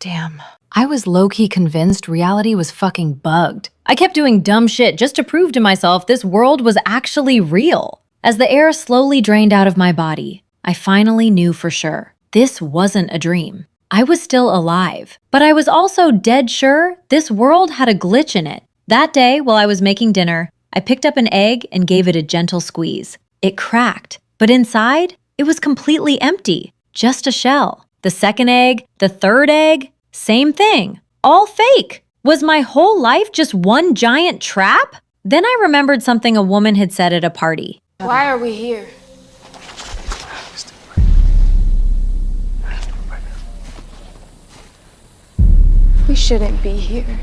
Damn. I was low-key convinced reality was fucking bugged. I kept doing dumb shit just to prove to myself this world was actually real. As the air slowly drained out of my body, I finally knew for sure. This wasn't a dream. I was still alive, but I was also dead sure this world had a glitch in it. That day, while I was making dinner, I picked up an egg and gave it a gentle squeeze. It cracked, but inside, it was completely empty, just a shell. The second egg, the third egg, same thing, all fake. Was my whole life just one giant trap? Then I remembered something a woman had said at a party. Why are we here? We shouldn't be here.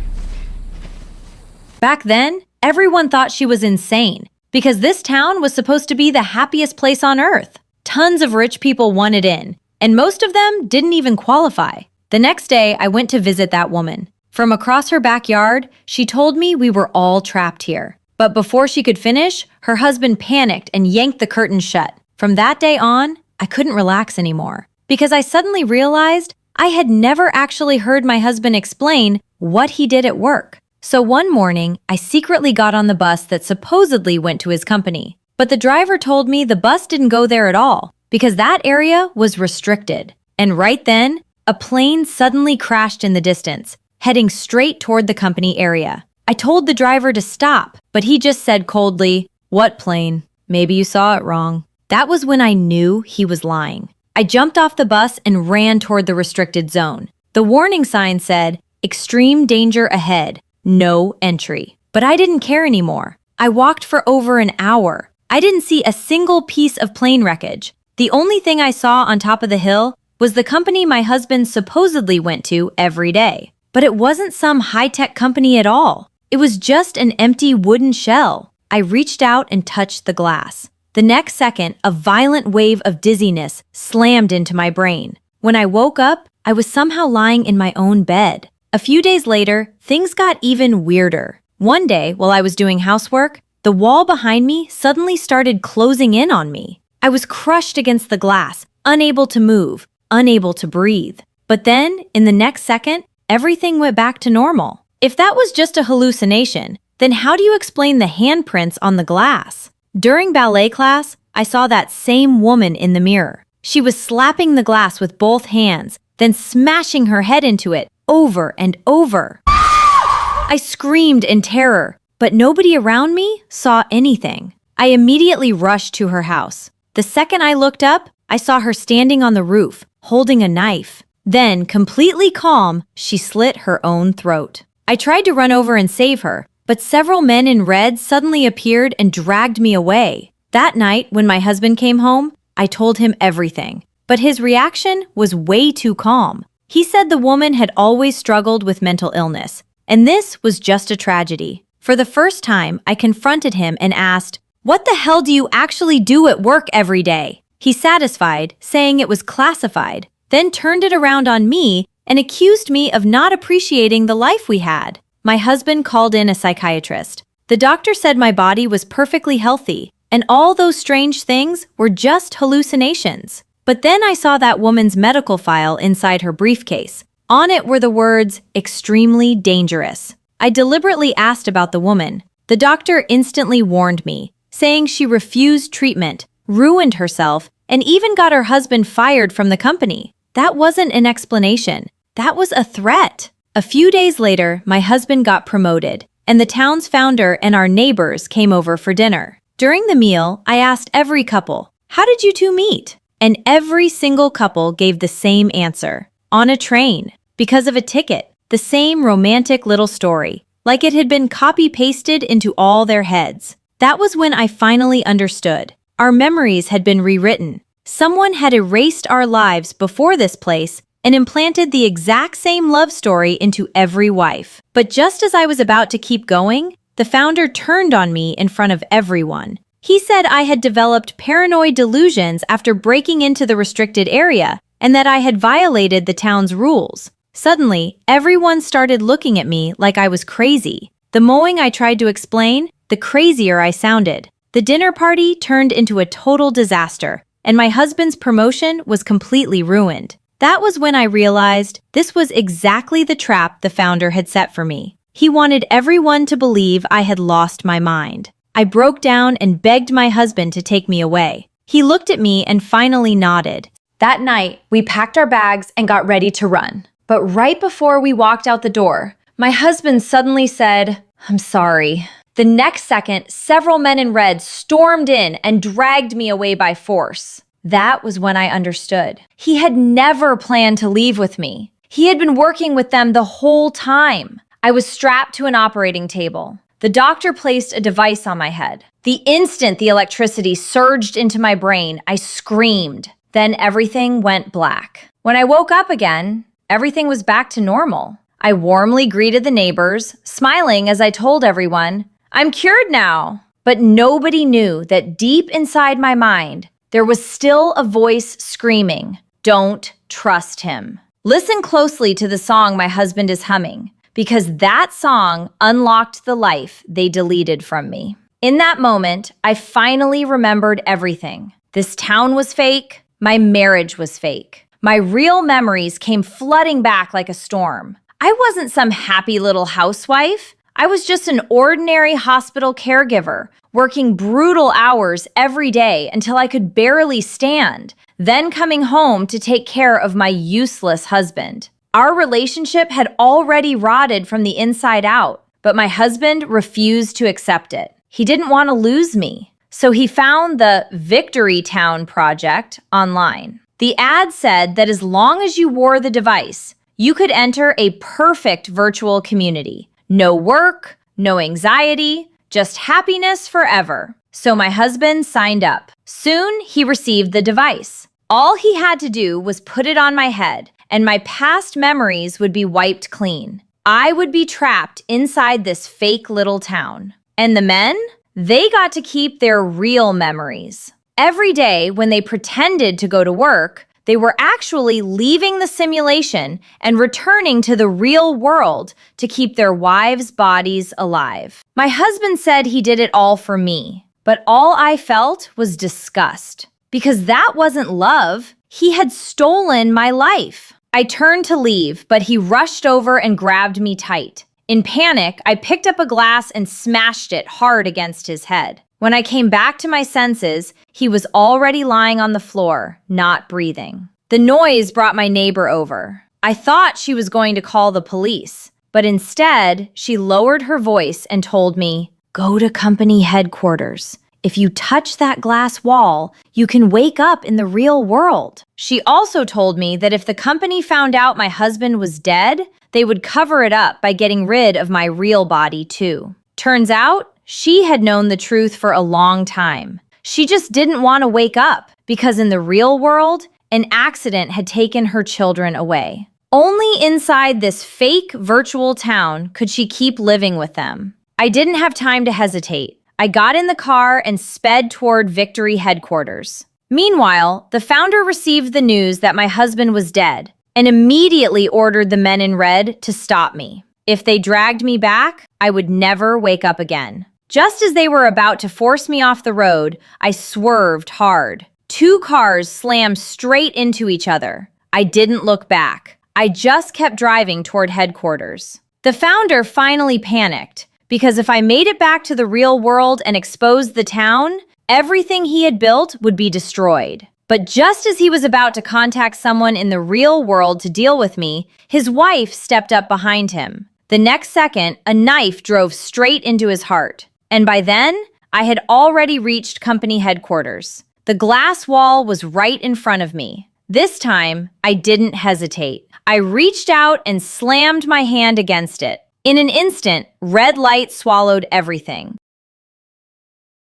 Back then, everyone thought she was insane because this town was supposed to be the happiest place on earth. Tons of rich people wanted in, and most of them didn't even qualify. The next day, I went to visit that woman. From across her backyard, she told me we were all trapped here. But before she could finish, her husband panicked and yanked the curtains shut. From that day on, I couldn't relax anymore because I suddenly realized I had never actually heard my husband explain what he did at work. So one morning, I secretly got on the bus that supposedly went to his company. But the driver told me the bus didn't go there at all because that area was restricted. And right then, a plane suddenly crashed in the distance, heading straight toward the company area. I told the driver to stop, but he just said coldly, "What plane? Maybe you saw it wrong." That was when I knew he was lying. I jumped off the bus and ran toward the restricted zone. The warning sign said, "Extreme danger ahead, no entry." But I didn't care anymore. I walked for over an hour. I didn't see a single piece of plane wreckage. The only thing I saw on top of the hill was the company my husband supposedly went to every day. But it wasn't some high-tech company at all. It was just an empty wooden shell. I reached out and touched the glass. The next second, a violent wave of dizziness slammed into my brain. When I woke up, I was somehow lying in my own bed. A few days later, things got even weirder. One day, while I was doing housework, the wall behind me suddenly started closing in on me. I was crushed against the glass, unable to move, unable to breathe. But then, in the next second, everything went back to normal. If that was just a hallucination, then how do you explain the handprints on the glass? During ballet class, I saw that same woman in the mirror. She was slapping the glass with both hands, then smashing her head into it over and over. I screamed in terror, but nobody around me saw anything. I immediately rushed to her house. The second I looked up, I saw her standing on the roof, holding a knife. Then, completely calm, she slit her own throat. I tried to run over and save her, but several men in red suddenly appeared and dragged me away. That night, when my husband came home, I told him everything. But his reaction was way too calm. He said the woman had always struggled with mental illness, and this was just a tragedy. For the first time, I confronted him and asked, "What the hell do you actually do at work every day?" He satisfied, saying it was classified, then turned it around on me and accused me of not appreciating the life we had. My husband called in a psychiatrist. The doctor said my body was perfectly healthy, and all those strange things were just hallucinations. But then I saw that woman's medical file inside her briefcase. On it were the words, "extremely dangerous." I deliberately asked about the woman. The doctor instantly warned me, saying she refused treatment, ruined herself, and even got her husband fired from the company. That wasn't an explanation. That was a threat. A few days later, my husband got promoted, and the town's founder and our neighbors came over for dinner. During the meal, I asked every couple, "How did you two meet?" And every single couple gave the same answer. On a train, because of a ticket. The same romantic little story, like it had been copy-pasted into all their heads. That was when I finally understood. Our memories had been rewritten. Someone had erased our lives before this place and implanted the exact same love story into every wife. But just as I was about to keep going, the founder turned on me in front of everyone. He said I had developed paranoid delusions after breaking into the restricted area and that I had violated the town's rules. Suddenly, everyone started looking at me like I was crazy. The more I tried to explain, the crazier I sounded. The dinner party turned into a total disaster, and my husband's promotion was completely ruined. That was when I realized this was exactly the trap the founder had set for me. He wanted everyone to believe I had lost my mind. I broke down and begged my husband to take me away. He looked at me and finally nodded. That night, we packed our bags and got ready to run. But right before we walked out the door, my husband suddenly said, "I'm sorry." The next second, several men in red stormed in and dragged me away by force. That was when I understood. He had never planned to leave with me. He had been working with them the whole time. I was strapped to an operating table. The doctor placed a device on my head. The instant the electricity surged into my brain, I screamed. Then everything went black. When I woke up again, everything was back to normal. I warmly greeted the neighbors, smiling as I told everyone, "I'm cured now." But nobody knew that deep inside my mind, there was still a voice screaming, "Don't trust him." Listen closely to the song my husband is humming, because that song unlocked the life they deleted from me. In that moment, I finally remembered everything. This town was fake. My marriage was fake. My real memories came flooding back like a storm. I wasn't some happy little housewife. I was just an ordinary hospital caregiver, working brutal hours every day until I could barely stand, then coming home to take care of my useless husband. Our relationship had already rotted from the inside out, but my husband refused to accept it. He didn't want to lose me. So he found the Victory Town project online. The ad said that as long as you wore the device, you could enter a perfect virtual community. No work, no anxiety, just happiness forever. So my husband signed up. Soon he received the device. All he had to do was put it on my head, and my past memories would be wiped clean. I would be trapped inside this fake little town. And the men? They got to keep their real memories. Every day when they pretended to go to work, they were actually leaving the simulation and returning to the real world to keep their wives' bodies alive. My husband said he did it all for me, but all I felt was disgust. Because that wasn't love. He had stolen my life. I turned to leave, but he rushed over and grabbed me tight. In panic, I picked up a glass and smashed it hard against his head. When I came back to my senses, he was already lying on the floor, not breathing. The noise brought my neighbor over. I thought she was going to call the police, but instead, she lowered her voice and told me, "Go to company headquarters. If you touch that glass wall, you can wake up in the real world." She also told me that if the company found out my husband was dead, they would cover it up by getting rid of my real body too. Turns out, she had known the truth for a long time. She just didn't want to wake up because in the real world, an accident had taken her children away. Only inside this fake virtual town could she keep living with them. I didn't have time to hesitate. I got in the car and sped toward Victory headquarters. Meanwhile, the founder received the news that my husband was dead and immediately ordered the men in red to stop me. If they dragged me back, I would never wake up again. Just as they were about to force me off the road, I swerved hard. 2 cars slammed straight into each other. I didn't look back. I just kept driving toward headquarters. The founder finally panicked, because if I made it back to the real world and exposed the town, everything he had built would be destroyed. But just as he was about to contact someone in the real world to deal with me, his wife stepped up behind him. The next second, a knife drove straight into his heart. And by then, I had already reached company headquarters. The glass wall was right in front of me. This time, I didn't hesitate. I reached out and slammed my hand against it. In an instant, red light swallowed everything.